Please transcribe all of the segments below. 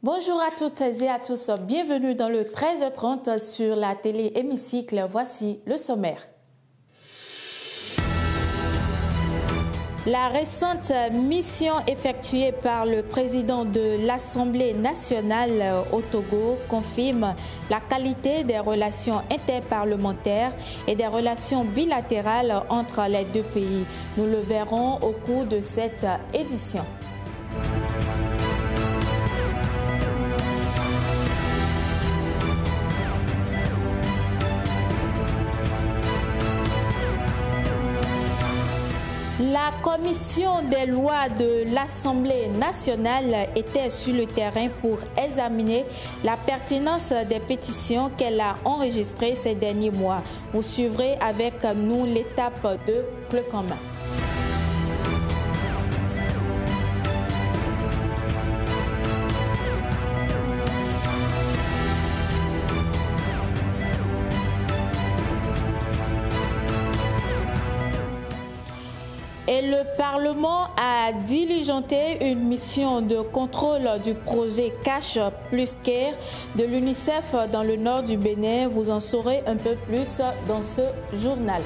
Bonjour à toutes et à tous, bienvenue dans le 13h30 sur la télé Hémicycle. Voici le sommaire. La récente mission effectuée par le président de l'Assemblée nationale au Togo confirme la qualité des relations interparlementaires et des relations bilatérales entre les deux pays. Nous le verrons au cours de cette édition. La commission des lois de l'Assemblée nationale était sur le terrain pour examiner la pertinence des pétitions qu'elle a enregistrées ces derniers mois. Vous suivrez avec nous l'étape de Clé commun. Et le Parlement a diligenté une mission de contrôle du projet Cash plus Care de l'UNICEF dans le nord du Bénin. Vous en saurez un peu plus dans ce journal.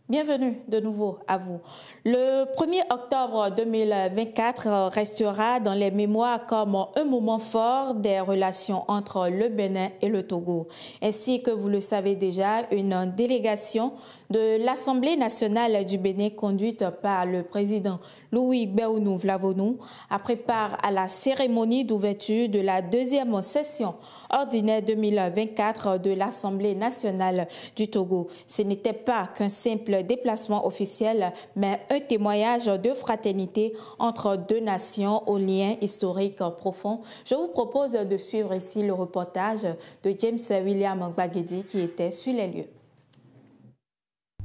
Bienvenue de nouveau à vous. Le 1er octobre 2024 restera dans les mémoires comme un moment fort des relations entre le Bénin et le Togo. Ainsi que vous le savez déjà, une délégation de l'Assemblée nationale du Bénin conduite par le président Louis Gbéounou Vlavonou a pris part à la cérémonie d'ouverture de la deuxième session ordinaire 2024 de l'Assemblée nationale du Togo. Ce n'était pas qu'un simple déplacement officiel, mais un témoignage de fraternité entre deux nations aux liens historiques profonds. Je vous propose de suivre ici le reportage de James William Gbagedi qui était sur les lieux.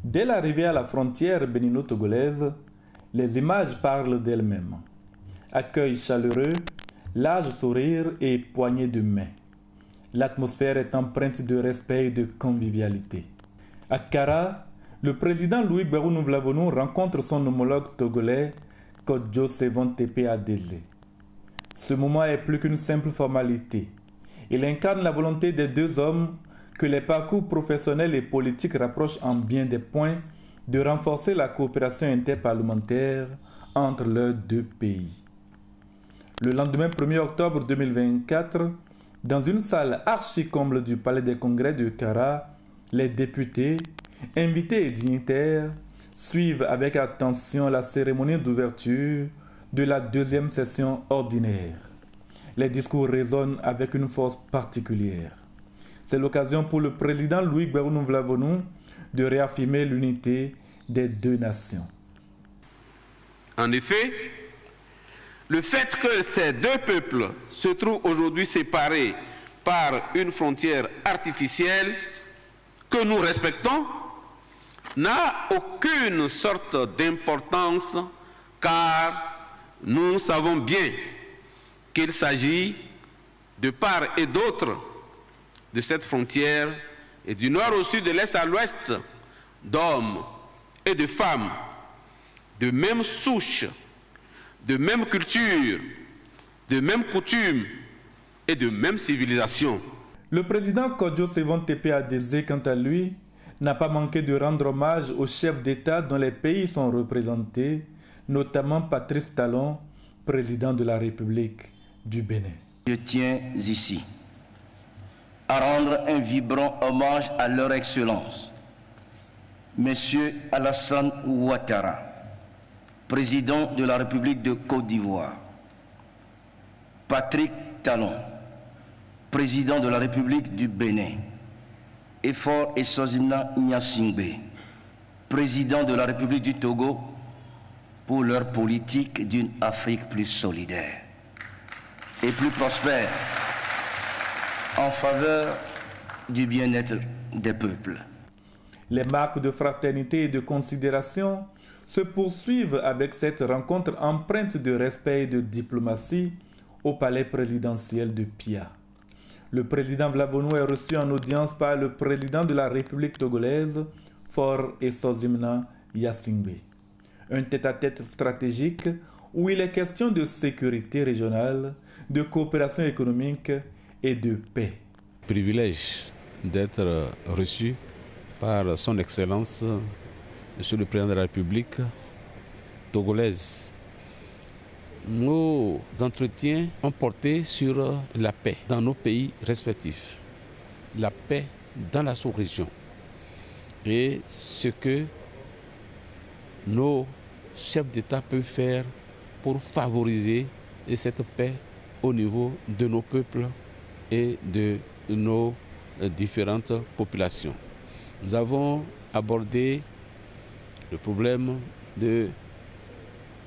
Dès l'arrivée à la frontière bénino-togolaise, les images parlent d'elles-mêmes. Accueil chaleureux, large sourire et poignée de main. L'atmosphère est empreinte de respect et de convivialité. À Kara, le président Louis Gbéounou Vlavonou rencontre son homologue togolais Kodjo Sevon Tepe Adeze. Ce moment est plus qu'une simple formalité. Il incarne la volonté des deux hommes que les parcours professionnels et politiques rapprochent en bien des points de renforcer la coopération interparlementaire entre leurs deux pays. Le lendemain 1er octobre 2024, dans une salle archi-comble du Palais des Congrès de Kara, les députés, invités et dignitaires suivent avec attention la cérémonie d'ouverture de la deuxième session ordinaire. Les discours résonnent avec une force particulière. C'est l'occasion pour le président Louis Gbéounou Vlavonou de réaffirmer l'unité des deux nations. En effet, le fait que ces deux peuples se trouvent aujourd'hui séparés par une frontière artificielle que nous respectons n'a aucune sorte d'importance car nous savons bien qu'il s'agit de part et d'autre de cette frontière et du nord au sud, de l'est à l'ouest, d'hommes et de femmes de même souche, de même culture, de même coutumes et de même civilisation. Le président Kodjo Sevon Tepe Adeze, quant à lui, n'a pas manqué de rendre hommage aux chefs d'État dont les pays sont représentés, notamment Patrice Talon, président de la République du Bénin. Je tiens ici à rendre un vibrant hommage à leur Excellence, Monsieur Alassane Ouattara, président de la République de Côte d'Ivoire, Patrick Talon, président de la République du Bénin, et Faure Eswazina Gnassingbé, président de la République du Togo, pour leur politique d'une Afrique plus solidaire et plus prospère en faveur du bien-être des peuples. Les marques de fraternité et de considération se poursuivent avec cette rencontre empreinte de respect et de diplomatie au palais présidentiel de Pia. le président Vlavonou est reçu en audience par le président de la République togolaise, Faure Essozimna Gnassingbé. Un tête-à-tête stratégique où il est question de sécurité régionale, de coopération économique et de paix. Privilège d'être reçu par son Excellence, Monsieur le Président de la République togolaise. Nos entretiens ont porté sur la paix dans nos pays respectifs, la paix dans la sous-région et ce que nos chefs d'État peuvent faire pour favoriser cette paix au niveau de nos peuples et de nos différentes populations. Nous avons abordé le problème de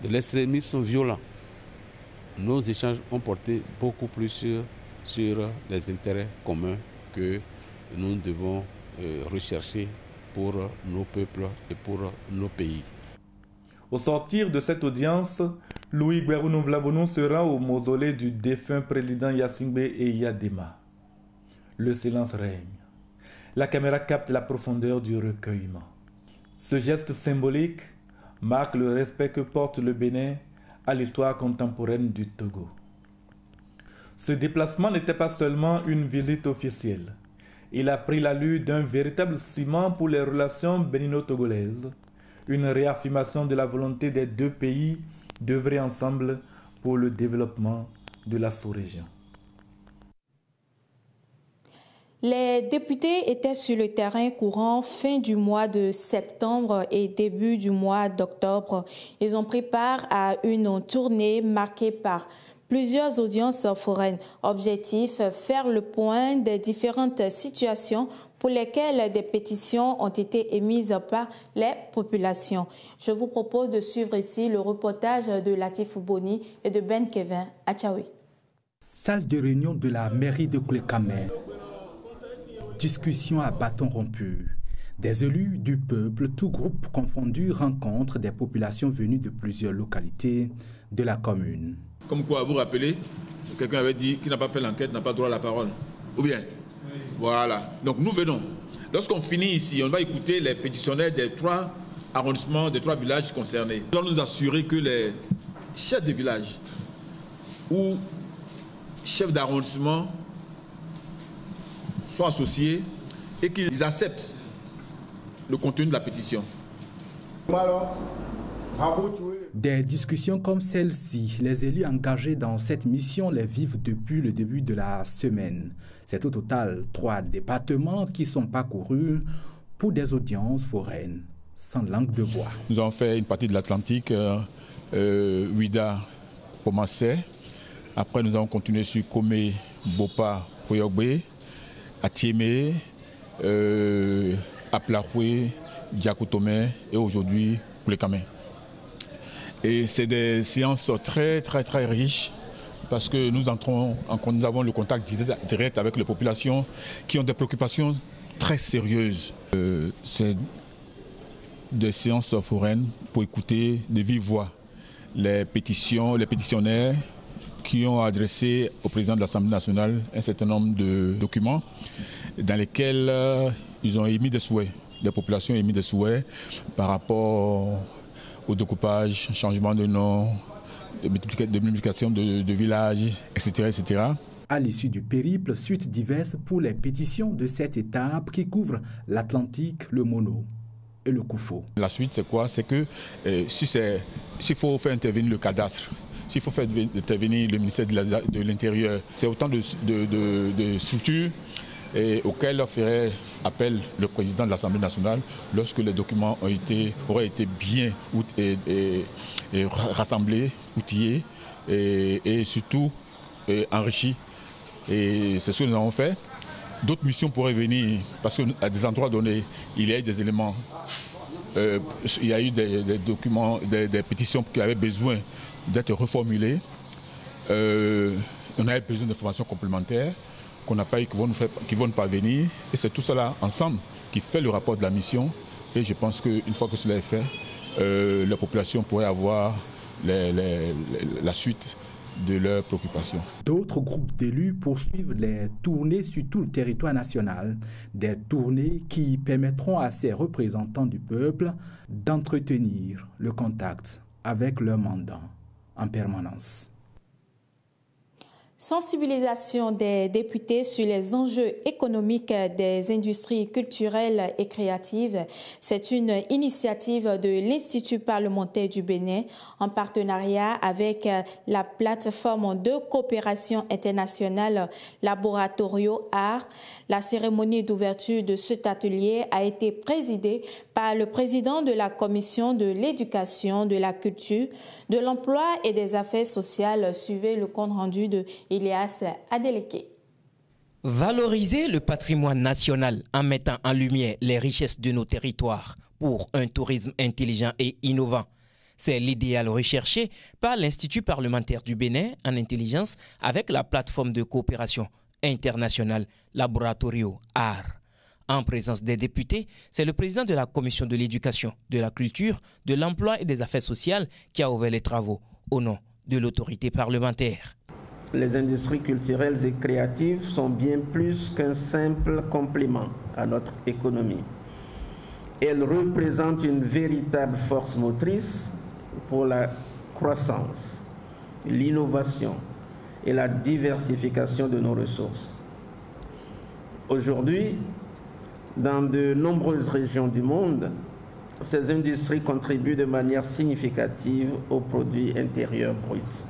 l'extrémisme violent. Nos échanges ont porté beaucoup plus sur les intérêts communs que nous devons rechercher pour nos peuples et pour nos pays. Au sortir de cette audience, Louis Gberounou Vlavonou se rend au mausolée du défunt président Gnassingbé et Yadema. Le silence règne. La caméra capte la profondeur du recueillement. Ce geste symbolique marque le respect que porte le Bénin à l'histoire contemporaine du Togo. Ce déplacement n'était pas seulement une visite officielle. Il a pris l'allure d'un véritable ciment pour les relations bénino-togolaises, une réaffirmation de la volonté des deux pays d'œuvrer ensemble pour le développement de la sous-région. Les députés étaient sur le terrain courant fin du mois de septembre et début du mois d'octobre. Ils ont pris part à une tournée marquée par plusieurs audiences foraines. Objectif, faire le point des différentes situations pour lesquelles des pétitions ont été émises par les populations. Je vous propose de suivre ici le reportage de Latif Boni et de Ben Kevin à Tchaoui. Salle de réunion de la mairie de Koulékamé. Discussion à bâton rompu. Des élus du peuple, tous groupes confondus, rencontrent des populations venues de plusieurs localités de la commune. Comme quoi, vous rappelez, quelqu'un avait dit qu'il n'a pas fait l'enquête, n'a pas droit à la parole. Ou bien oui. Voilà. Donc nous venons. Lorsqu'on finit ici, on va écouter les pétitionnaires des 3 arrondissements, des 3 villages concernés. Nous allons nous assurer que les chefs de village ou chefs d'arrondissement soient associés et qu'ils acceptent le contenu de la pétition. Des discussions comme celle-ci, les élus engagés dans cette mission les vivent depuis le début de la semaine. C'est au total 3 départements qui sont parcourus pour des audiences foraines sans langue de bois. Nous avons fait une partie de l'Atlantique, Ouida, Pomassé. Après, nous avons continué sur Komé, Bopa, Koyogbe, Atiémé, Aplahoué, Diakoutomé et aujourd'hui Koulékamé. Et c'est des séances très riches parce que nous avons le contact direct avec les populations qui ont des préoccupations très sérieuses. C'est des séances foraines pour écouter de vive voix les pétitionnaires qui ont adressé au président de l'Assemblée nationale un certain nombre de documents dans lesquels ils ont émis des souhaits. Les populations ont émis des souhaits par rapport au découpage, changement de nom, de multiplication de villages, etc., etc. À l'issue du périple, suites diverses pour les pétitions de cette étape qui couvre l'Atlantique, le Mono et le Koufo. La suite, c'est quoi? C'est que s'il faut faire intervenir le cadastre, s'il faut faire intervenir le ministère de l'Intérieur, c'est autant de structures auxquelles ferait appel le président de l'Assemblée nationale lorsque les documents auraient été bien rassemblés, outillés et surtout enrichis. Et c'est ce que nous avons fait. D'autres missions pourraient venir parce qu'à des endroits donnés, il y a eu des éléments, il y a eu des documents, des pétitions qui avaient besoin d'être reformulées. On avait besoin d'informations complémentaires qu'on n'a pas eu, qui vont pas venir. Et c'est tout cela ensemble qui fait le rapport de la mission. Et je pense qu'une fois que cela est fait, la population pourrait avoir la suite de leurs préoccupations. D'autres groupes d'élus poursuivent les tournées sur tout le territoire national, des tournées qui permettront à ces représentants du peuple d'entretenir le contact avec leurs mandants en permanence. Sensibilisation des députés sur les enjeux économiques des industries culturelles et créatives. C'est une initiative de l'Institut parlementaire du Bénin en partenariat avec la plateforme de coopération internationale Laboratorio Art. La cérémonie d'ouverture de cet atelier a été présidée par le président de la Commission de l'éducation, de la culture, de l'emploi et des affaires sociales. Suivez le compte rendu de Elias Adeleke. Valoriser le patrimoine national en mettant en lumière les richesses de nos territoires pour un tourisme intelligent et innovant. C'est l'idéal recherché par l'Institut parlementaire du Bénin en intelligence avec la plateforme de coopération internationale Laboratorio Art. En présence des députés, c'est le président de la Commission de l'éducation, de la culture, de l'emploi et des affaires sociales qui a ouvert les travaux au nom de l'autorité parlementaire. Les industries culturelles et créatives sont bien plus qu'un simple complément à notre économie. Elles représentent une véritable force motrice pour la croissance, l'innovation et la diversification de nos ressources. Aujourd'hui, dans de nombreuses régions du monde, ces industries contribuent de manière significative au produit intérieur brut.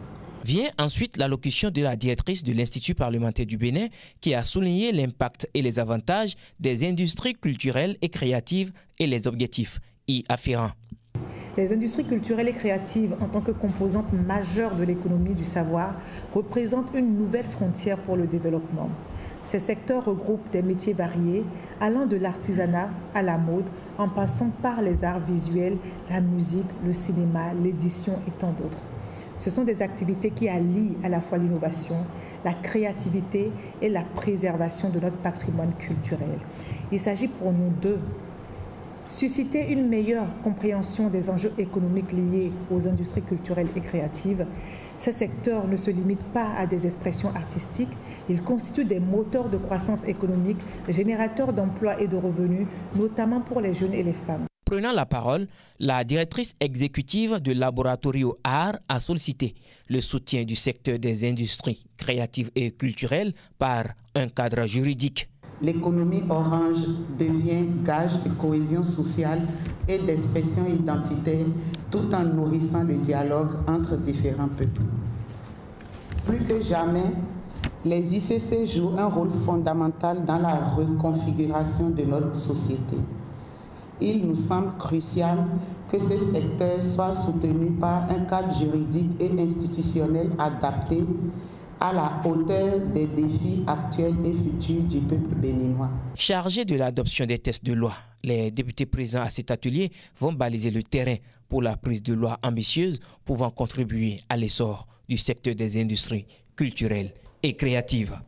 Vient ensuite l'allocution de la directrice de l'Institut parlementaire du Bénin qui a souligné l'impact et les avantages des industries culturelles et créatives et les objectifs y afférents. Les industries culturelles et créatives, en tant que composante majeure de l'économie du savoir, représentent une nouvelle frontière pour le développement. Ces secteurs regroupent des métiers variés, allant de l'artisanat à la mode, en passant par les arts visuels, la musique, le cinéma, l'édition et tant d'autres. Ce sont des activités qui allient à la fois l'innovation, la créativité et la préservation de notre patrimoine culturel. Il s'agit pour nous de susciter une meilleure compréhension des enjeux économiques liés aux industries culturelles et créatives. Ces secteurs ne se limitent pas à des expressions artistiques, ils constituent des moteurs de croissance économique, générateurs d'emplois et de revenus, notamment pour les jeunes et les femmes. Prenant la parole, la directrice exécutive de Laboratorio Art a sollicité le soutien du secteur des industries créatives et culturelles par un cadre juridique. L'économie orange devient gage de cohésion sociale et d'expression identitaire tout en nourrissant le dialogue entre différents peuples. Plus que jamais, les ICC jouent un rôle fondamental dans la reconfiguration de notre société. Il nous semble crucial que ce secteur soit soutenu par un cadre juridique et institutionnel adapté à la hauteur des défis actuels et futurs du peuple béninois. Chargés de l'adoption des textes de loi, les députés présents à cet atelier vont baliser le terrain pour la prise de lois ambitieuses pouvant contribuer à l'essor du secteur des industries culturelles et créatives.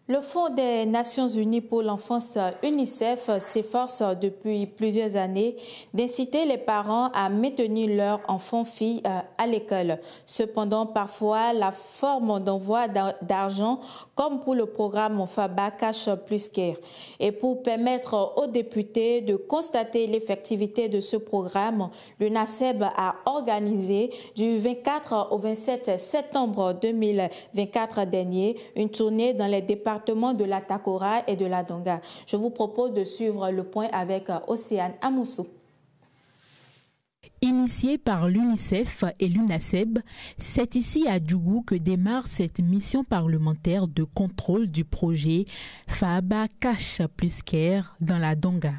Le Fonds des Nations Unies pour l'enfance UNICEF s'efforce depuis plusieurs années d'inciter les parents à maintenir leurs enfants-filles à l'école. Cependant, parfois, la forme d'envoi d'argent, comme pour le programme FABA Cash Plus Care. Et pour permettre aux députés de constater l'effectivité de ce programme, le NACEB a organisé du 24 au 27 septembre 2024 dernier une tournée dans les départements de la Takora et de la Donga. Je vous propose de suivre le point avec Océane Amoussou. Initiée par l'UNICEF et l'UNACEB, c'est ici à Djougou que démarre cette mission parlementaire de contrôle du projet FABA Cash Plus Care dans la Donga.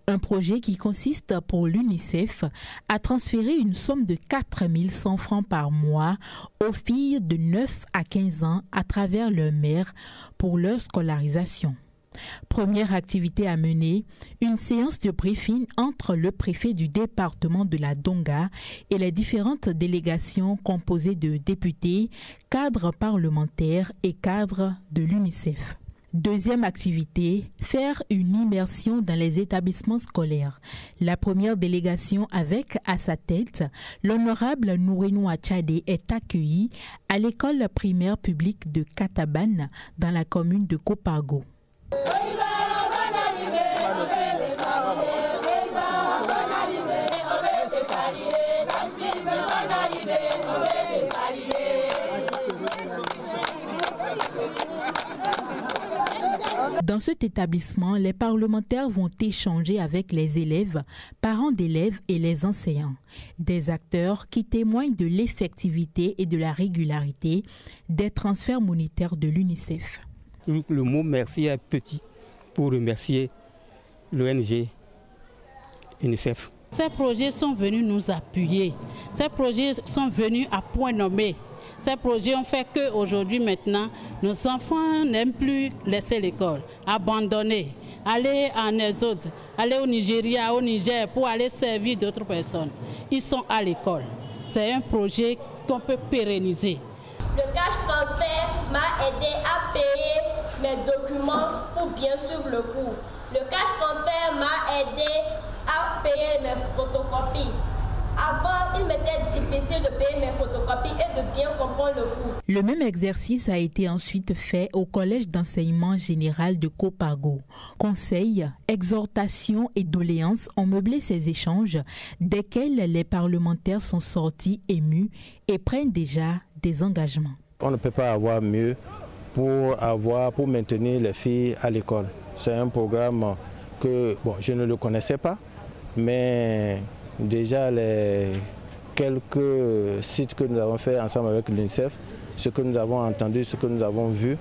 Un projet qui consiste pour l'UNICEF à transférer une somme de 4 100 francs par mois aux filles de 9 à 15 ans à travers leur mère pour leur scolarisation. Première activité à mener, une séance de briefing entre le préfet du département de la Donga et les différentes délégations composées de députés, cadres parlementaires et cadres de l'UNICEF. Deuxième activité, faire une immersion dans les établissements scolaires. La première délégation avec à sa tête, l'honorable Nourenou Achadé est accueillie à l'école primaire publique de Katabane dans la commune de Kopargo. Dans cet établissement, les parlementaires vont échanger avec les élèves, parents d'élèves et les enseignants. Des acteurs qui témoignent de l'effectivité et de la régularité des transferts monétaires de l'UNICEF. Le mot merci est petit pour remercier l'ONG UNICEF. Ces projets sont venus nous appuyer. Ces projets sont venus à point nommé. Ces projets ont fait qu'aujourd'hui, maintenant, nos enfants n'aiment plus laisser l'école, abandonner, aller en exode, aller au Nigeria, au Niger pour aller servir d'autres personnes. Ils sont à l'école. C'est un projet qu'on peut pérenniser. Le cash transfert m'a aidé à payer mes documents pour bien suivre le cours. Le cash transfert m'a aidé à payer mes photocopies. Avant, il m'était difficile de payer mes photocopies et de bien comprendre le cours. Le même exercice a été ensuite fait au Collège d'enseignement général de Kopargo. Conseils, exhortations et doléances ont meublé ces échanges, desquels les parlementaires sont sortis émus et prennent déjà des engagements. On ne peut pas avoir mieux pour maintenir les filles à l'école. C'est un programme que je ne le connaissais pas, mais déjà les quelques sites que nous avons fait ensemble avec l'UNICEF, ce que nous avons entendu, ce que nous avons vu,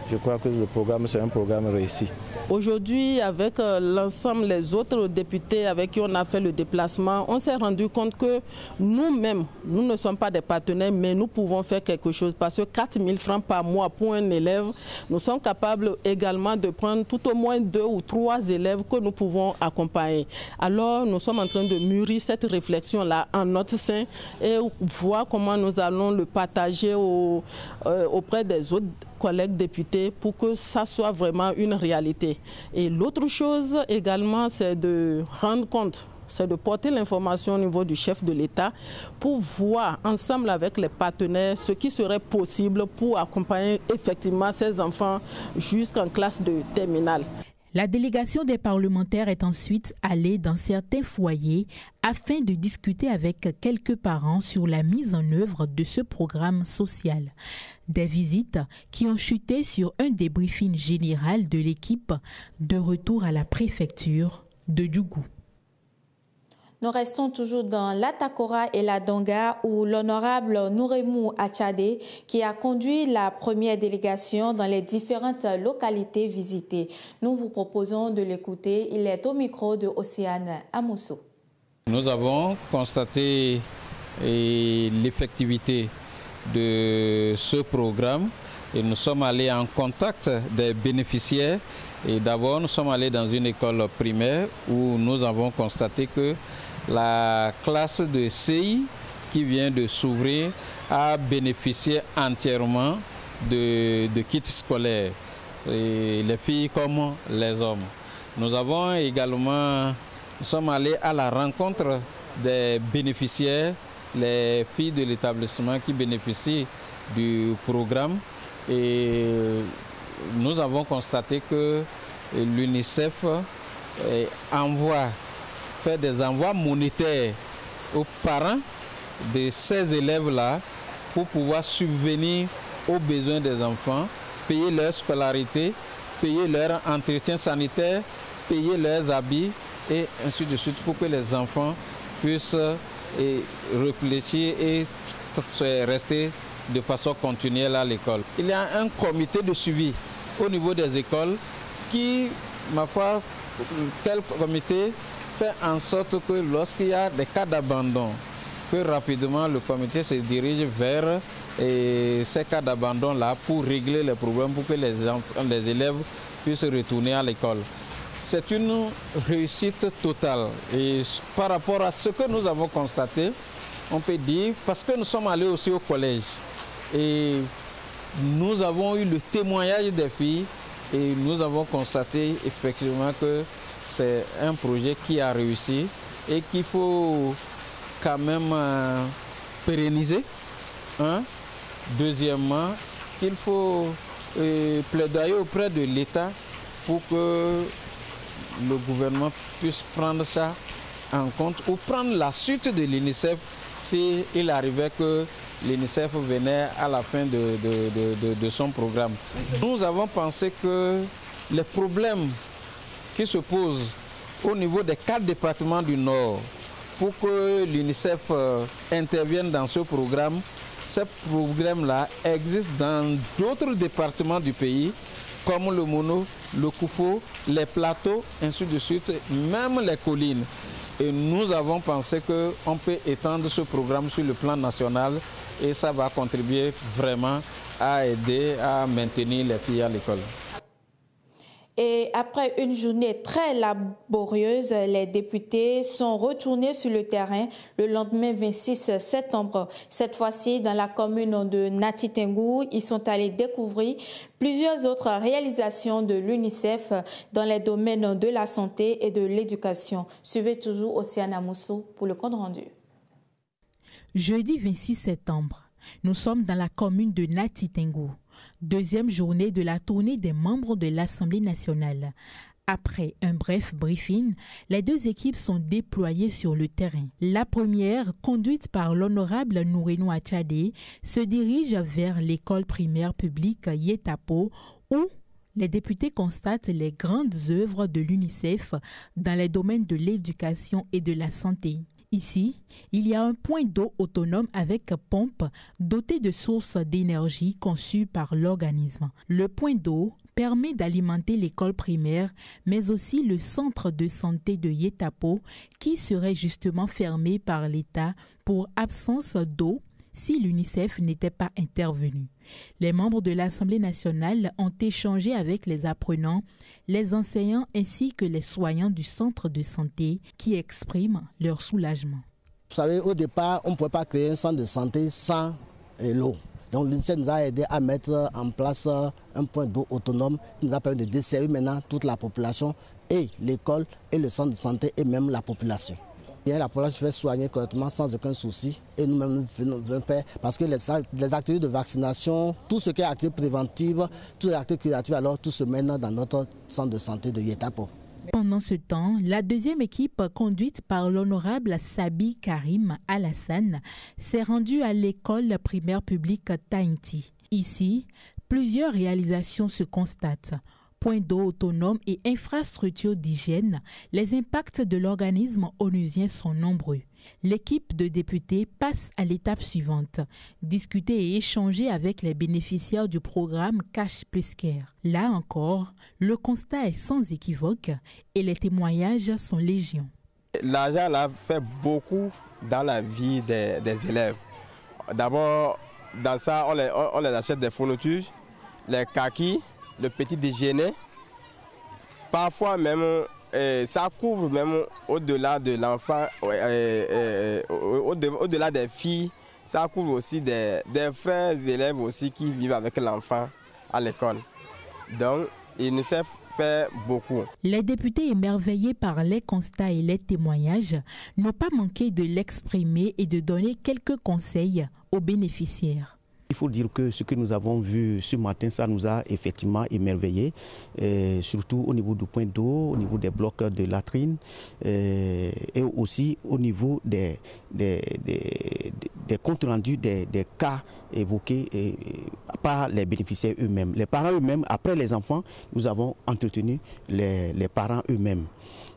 je crois que le programme, c'est un programme réussi. Aujourd'hui, avec l'ensemble des autres députés avec qui on a fait le déplacement, on s'est rendu compte que nous-mêmes, nous ne sommes pas des partenaires, mais nous pouvons faire quelque chose. Parce que 4 000 francs par mois pour un élève, nous sommes capables également de prendre tout au moins 2 ou 3 élèves que nous pouvons accompagner. Alors, nous sommes en train de mûrir cette réflexion-là en notre sein et voir comment nous allons le partager auprès des autres collègues députés pour que ça soit vraiment une réalité. Et l'autre chose également, c'est de rendre compte, c'est de porter l'information au niveau du chef de l'État pour voir ensemble avec les partenaires ce qui serait possible pour accompagner effectivement ces enfants jusqu'en classe de terminale. La délégation des parlementaires est ensuite allée dans certains foyers afin de discuter avec quelques parents sur la mise en œuvre de ce programme social. Des visites qui ont chuté sur un débriefing général de l'équipe de retour à la préfecture de Djougou. Nous restons toujours dans la Takora et la Donga où l'honorable Nourenou Achadé, qui a conduit la première délégation dans les différentes localités visitées. Nous vous proposons de l'écouter. Il est au micro de Océane Amousso. Nous avons constaté l'effectivité de ce programme et nous sommes allés en contact des bénéficiaires. Et d'abord, nous sommes allés dans une école primaire où nous avons constaté que la classe de CI qui vient de s'ouvrir a bénéficié entièrement de kits scolaires, et les filles comme les hommes. Nous sommes allés à la rencontre des bénéficiaires, les filles de l'établissement qui bénéficient du programme, et nous avons constaté que l'UNICEF fait des envois monétaires aux parents de ces élèves-là pour pouvoir subvenir aux besoins des enfants, payer leur scolarité, payer leur entretien sanitaire, payer leurs habits et ainsi de suite pour que les enfants puissent réfléchir et rester de façon continuelle à l'école. Il y a un comité de suivi au niveau des écoles qui, ma foi, quel comité fait en sorte que lorsqu'il y a des cas d'abandon, que rapidement le comité se dirige vers ces cas d'abandon-là pour régler les problèmes, pour que les élèves puissent retourner à l'école. C'est une réussite totale. Et par rapport à ce que nous avons constaté, on peut dire, parce que nous sommes allés aussi au collège, et nous avons eu le témoignage des filles Et nous avons constaté effectivement que c'est un projet qui a réussi et qu'il faut quand même pérenniser. Deuxièmement, qu'il faut plaidoyer auprès de l'État pour que le gouvernement puisse prendre ça en compte ou prendre la suite de l'UNICEF s'il arrivait que l'UNICEF venait à la fin de son programme. Nous avons pensé que les problèmes qui se posent au niveau des 4 départements du Nord pour que l'UNICEF intervienne dans ce programme, ces programmes-là existent dans d'autres départements du pays, comme le Mono, le Koufo, les plateaux, ainsi de suite, même les collines. Et nous avons pensé qu'on peut étendre ce programme sur le plan national et ça va contribuer vraiment à aider à maintenir les filles à l'école. Et après une journée très laborieuse, les députés sont retournés sur le terrain le lendemain 26 septembre. Cette fois-ci, dans la commune de Nati-Tengou, ils sont allés découvrir plusieurs autres réalisations de l'UNICEF dans les domaines de la santé et de l'éducation. Suivez toujours Océane Amousso pour le compte rendu. Jeudi 26 septembre, nous sommes dans la commune de Nati-Tengou. Deuxième journée de la tournée des membres de l'Assemblée nationale. Après un bref briefing, les 2 équipes sont déployées sur le terrain. La première, conduite par l'honorable Nourenou Achadé, se dirige vers l'école primaire publique Yetapo où les députés constatent les grandes œuvres de l'UNICEF dans les domaines de l'éducation et de la santé. Ici, il y a un point d'eau autonome avec pompe doté de sources d'énergie conçues par l'organisme. Le point d'eau permet d'alimenter l'école primaire, mais aussi le centre de santé de Yetapo qui serait justement fermé par l'État pour absence d'eau si l'UNICEF n'était pas intervenu. Les membres de l'Assemblée nationale ont échangé avec les apprenants, les enseignants ainsi que les soignants du centre de santé qui expriment leur soulagement. Vous savez, au départ, on ne pouvait pas créer un centre de santé sans l'eau. Donc l'UNICEF nous a aidé à mettre en place un point d'eau autonome qui nous a permis de desservir maintenant toute la population et l'école et le centre de santé et même la population. Et la population fait soigner correctement sans aucun souci et nous-mêmes nous venons faire parce que les activités de vaccination, tout ce qui est activité préventive, tout ce qui est activité curative, alors tout se mène dans notre centre de santé de Yetapo. Pendant ce temps, la deuxième équipe conduite par l'honorable Sabi Karim Alassane s'est rendue à l'école primaire publique Tahiti. Ici, plusieurs réalisations se constatent. Point d'eau autonome et infrastructures d'hygiène, les impacts de l'organisme onusien sont nombreux. L'équipe de députés passe à l'étape suivante, discuter et échanger avec les bénéficiaires du programme Cash Plus Care. Là encore, le constat est sans équivoque et les témoignages sont légion. L'argent là fait beaucoup dans la vie des élèves. D'abord, dans ça, on les achète des fournitures, les kakis, le petit déjeuner. Parfois même, ça couvre même au-delà de l'enfant, au-delà des filles, ça couvre aussi des frères élèves aussi qui vivent avec l'enfant à l'école. Donc, l'UNICEF fait beaucoup. Les députés émerveillés par les constats et les témoignages n'ont pas manqué de l'exprimer et de donner quelques conseils aux bénéficiaires. Il faut dire que ce que nous avons vu ce matin, ça nous a effectivement émerveillés, surtout au niveau du point d'eau, au niveau des blocs de latrines et aussi au niveau des comptes rendus des cas évoqués par les bénéficiaires eux-mêmes. Les parents eux-mêmes, après les enfants, nous avons entretenu les parents eux-mêmes,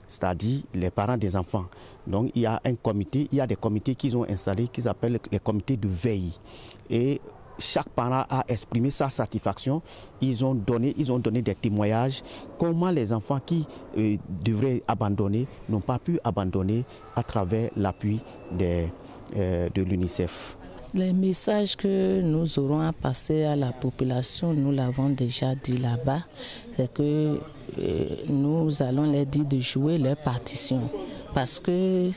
c'est-à-dire les parents des enfants. Donc il y a un comité, il y a des comités qu'ils ont installés qui s'appellent les comités de veille. Et chaque parent a exprimé sa satisfaction. Ils ont donné des témoignages comment les enfants qui devraient abandonner n'ont pas pu abandonner à travers l'appui de l'UNICEF. Les messages que nous aurons à passer à la population, nous l'avons déjà dit là-bas, c'est que nous allons leur dire de jouer leur partition. Parce que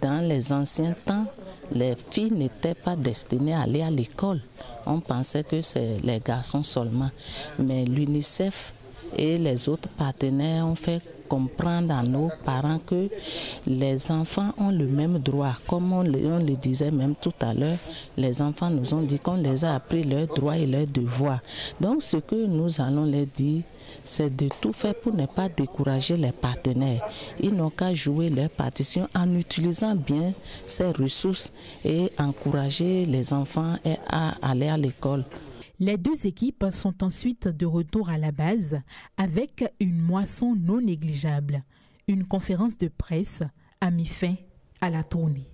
dans les anciens temps, les filles n'étaient pas destinées à aller à l'école. On pensait que c'est les garçons seulement. Mais l'UNICEF et les autres partenaires ont fait comprendre à nos parents que les enfants ont le même droit. Comme on le disait même tout à l'heure, les enfants nous ont dit qu'on les a appris leurs droits et leurs devoirs. Donc ce que nous allons leur dire, c'est de tout faire pour ne pas décourager les partenaires. Ils n'ont qu'à jouer leur partition en utilisant bien ces ressources et encourager les enfants à aller à l'école. Les deux équipes sont ensuite de retour à la base avec une moisson non négligeable. Une conférence de presse a mis fin à la tournée.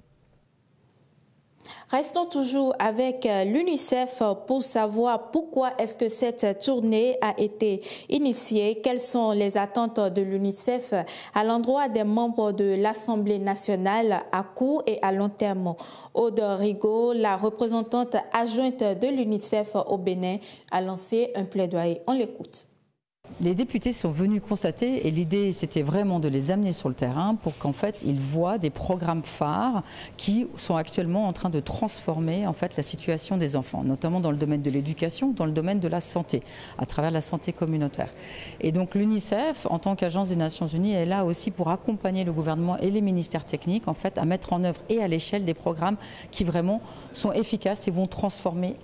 Restons toujours avec l'UNICEF pour savoir pourquoi est-ce que cette tournée a été initiée, quelles sont les attentes de l'UNICEF à l'endroit des membres de l'Assemblée nationale à court et à long terme. Aude Rigaud, la représentante adjointe de l'UNICEF au Bénin, a lancé un plaidoyer. On l'écoute. Les députés sont venus constater, et l'idée c'était vraiment de les amener sur le terrain pour qu'en fait ils voient des programmes phares qui sont actuellement en train de transformer en fait la situation des enfants, notamment dans le domaine de l'éducation, dans le domaine de la santé, à travers la santé communautaire. Et donc l'UNICEF, en tant qu'agence des Nations Unies, est là aussi pour accompagner le gouvernement et les ministères techniques en fait à mettre en œuvre et à l'échelle des programmes qui vraiment sont efficaces et vont transformer,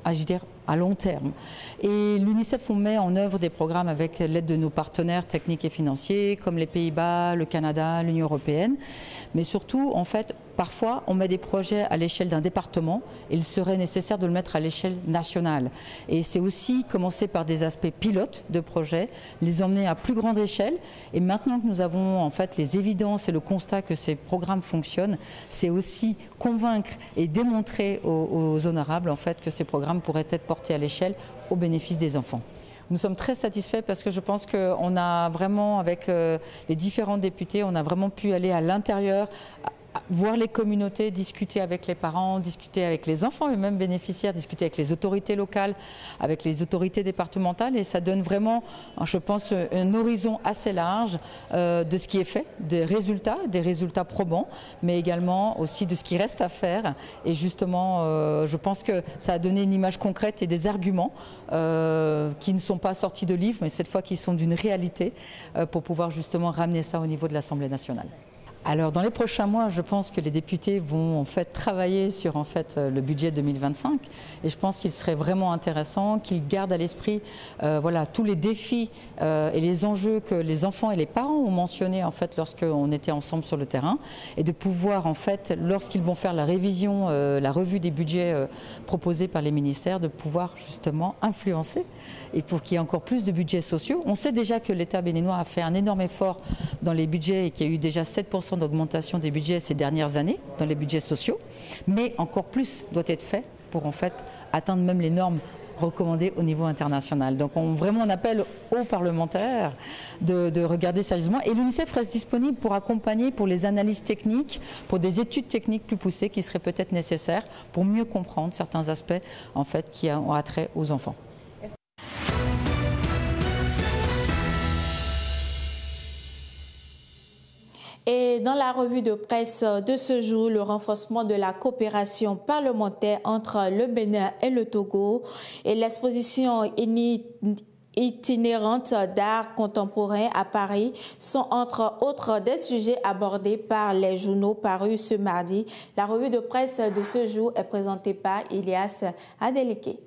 je veux dire, à long terme. Et l'UNICEF, on met en œuvre des programmes avec l'aide de nos partenaires techniques et financiers, comme les Pays-Bas, le Canada, l'Union européenne. Mais surtout, en fait, parfois, on met des projets à l'échelle d'un département. Il serait nécessaire de le mettre à l'échelle nationale. Et c'est aussi commencer par des aspects pilotes de projets, les emmener à plus grande échelle. Et maintenant que nous avons en fait les évidences et le constat que ces programmes fonctionnent, c'est aussi convaincre et démontrer aux honorables en fait que ces programmes pourraient être portés à l'échelle au bénéfice des enfants. Nous sommes très satisfaits parce que je pense qu'on a vraiment, avec les différents députés, on a vraiment pu aller à l'intérieur, voir les communautés, discuter avec les parents, discuter avec les enfants eux-mêmes bénéficiaires, discuter avec les autorités locales, avec les autorités départementales, et ça donne vraiment, je pense, un horizon assez large de ce qui est fait, des résultats probants, mais également aussi de ce qui reste à faire. Et justement, je pense que ça a donné une image concrète et des arguments qui ne sont pas sortis de livres, mais cette fois qui sont d'une réalité pour pouvoir justement ramener ça au niveau de l'Assemblée nationale. Alors dans les prochains mois, je pense que les députés vont en fait travailler sur en fait le budget 2025, et je pense qu'il serait vraiment intéressant qu'ils gardent à l'esprit voilà tous les défis et les enjeux que les enfants et les parents ont mentionnés en fait lorsqu'on était ensemble sur le terrain, et de pouvoir en fait lorsqu'ils vont faire la révision, la revue des budgets proposés par les ministères, de pouvoir justement influencer et pour qu'il y ait encore plus de budgets sociaux. On sait déjà que l'État béninois a fait un énorme effort dans les budgets et qu'il y a eu déjà 7% d'augmentation des budgets ces dernières années dans les budgets sociaux, mais encore plus doit être fait pour en fait atteindre même les normes recommandées au niveau international. Donc on appelle aux parlementaires de regarder sérieusement, et l'UNICEF reste disponible pour accompagner pour les analyses techniques, pour des études techniques plus poussées qui seraient peut-être nécessaires pour mieux comprendre certains aspects en fait qui ont attrait aux enfants. Et dans la revue de presse de ce jour, le renforcement de la coopération parlementaire entre le Bénin et le Togo et l'exposition itinérante d'art contemporain à Paris sont entre autres des sujets abordés par les journaux parus ce mardi. La revue de presse de ce jour est présentée par Ilias Adeleke.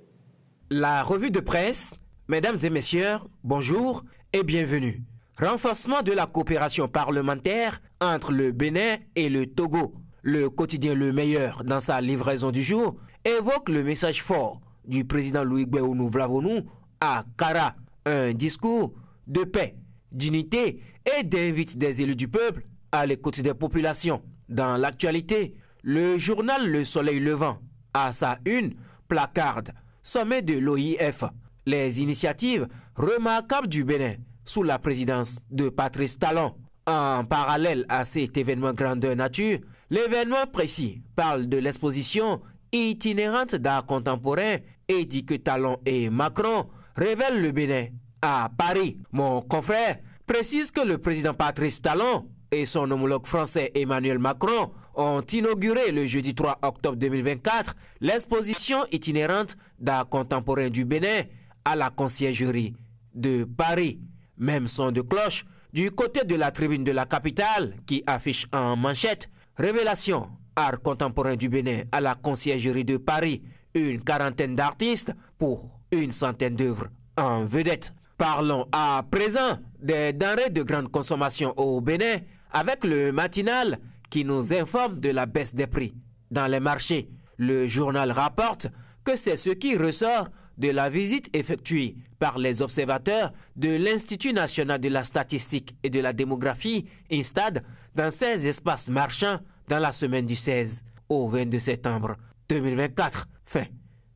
La revue de presse, mesdames et messieurs, bonjour et bienvenue. Renforcement de la coopération parlementaire entre le Bénin et le Togo. Le quotidien Le Meilleur, dans sa livraison du jour, évoque le message fort du président Louis Gbéonou Vlavonou à Kara, un discours de paix, d'unité et d'invite des élus du peuple à l'écoute des populations. Dans l'actualité, le journal Le Soleil Levant, à sa une, placarde sommet de l'OIF, les initiatives remarquables du Bénin sous la présidence de Patrice Talon. En parallèle à cet événement grandeur nature, l'événement précis parle de l'exposition itinérante d'art contemporain et dit que Talon et Macron révèlent le Bénin à Paris. Mon confrère précise que le président Patrice Talon et son homologue français Emmanuel Macron ont inauguré le jeudi 3 octobre 2024 l'exposition itinérante d'art contemporain du Bénin à la conciergerie de Paris. Même son de cloche du côté de la tribune de la capitale qui affiche en manchette « Révélation, art contemporain du Bénin à la conciergerie de Paris, une quarantaine d'artistes pour une centaine d'œuvres en vedette ». Parlons à présent des denrées de grande consommation au Bénin avec le matinal qui nous informe de la baisse des prix dans les marchés. Le journal rapporte que c'est ce qui ressort de la visite effectuée par les observateurs de l'Institut national de la statistique et de la démographie, INSTAD, dans ces espaces marchands dans la semaine du 16 au 22 septembre 2024. Fin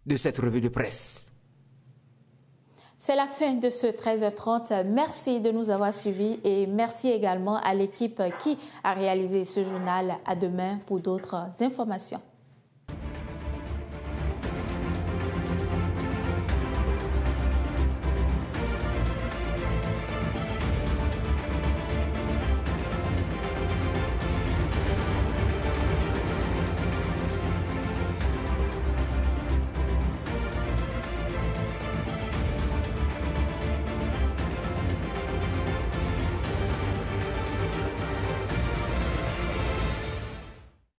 de cette revue de presse. C'est la fin de ce 13h30. Merci de nous avoir suivis et merci également à l'équipe qui a réalisé ce journal. À demain pour d'autres informations.